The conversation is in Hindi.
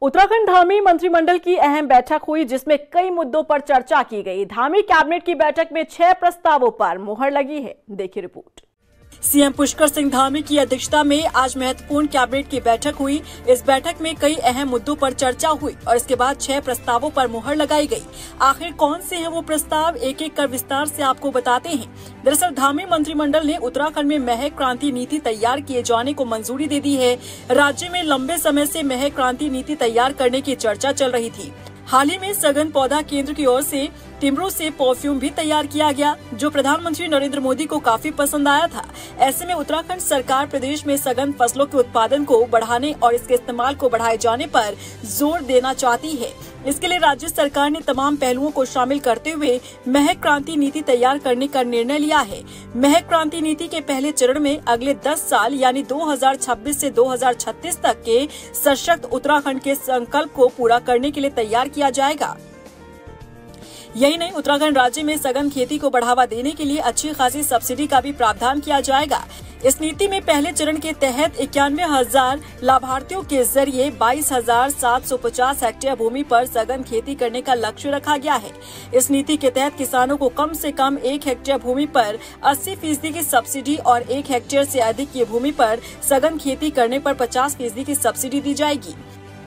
उत्तराखंड धामी मंत्रिमंडल की अहम बैठक हुई जिसमें कई मुद्दों पर चर्चा की गई। धामी कैबिनेट की बैठक में 6 प्रस्तावों पर मुहर लगी है। देखिए रिपोर्ट। सीएम पुष्कर सिंह धामी की अध्यक्षता में आज महत्वपूर्ण कैबिनेट की बैठक हुई। इस बैठक में कई अहम मुद्दों पर चर्चा हुई और इसके बाद 6 प्रस्तावों पर मुहर लगाई गई। आखिर कौन से हैं वो प्रस्ताव, एक एक कर विस्तार से आपको बताते हैं। दरअसल धामी मंत्रिमंडल ने उत्तराखंड में महक क्रांति नीति तैयार किए जाने को मंजूरी दे दी है। राज्य में लंबे समय से महक क्रांति नीति तैयार करने की चर्चा चल रही थी। हाल ही में सघन पौधा केंद्र की ओर से टिम्बरों से परफ्यूम भी तैयार किया गया, जो प्रधानमंत्री नरेंद्र मोदी को काफी पसंद आया था। ऐसे में उत्तराखंड सरकार प्रदेश में सघन फसलों के उत्पादन को बढ़ाने और इसके इस्तेमाल को बढ़ाए जाने पर जोर देना चाहती है। इसके लिए राज्य सरकार ने तमाम पहलुओं को शामिल करते हुए महक क्रांति नीति तैयार करने का निर्णय लिया है। महक क्रांति नीति के पहले चरण में अगले 10 साल यानी 2026 से 2036 तक के सशक्त उत्तराखंड के संकल्प को पूरा करने के लिए तैयार किया जाएगा। यही नहीं, उत्तराखंड राज्य में सघन खेती को बढ़ावा देने के लिए अच्छी खासी सब्सिडी का भी प्रावधान किया जाएगा। इस नीति में पहले चरण के तहत 91,000 लाभार्थियों के जरिए 22,750 हेक्टेयर भूमि पर सघन खेती करने का लक्ष्य रखा गया है। इस नीति के तहत किसानों को कम से कम 1 हेक्टेयर भूमि पर 80% की सब्सिडी और 1 हेक्टेयर से अधिक की भूमि पर सघन खेती करने पर 50% की सब्सिडी दी जाएगी।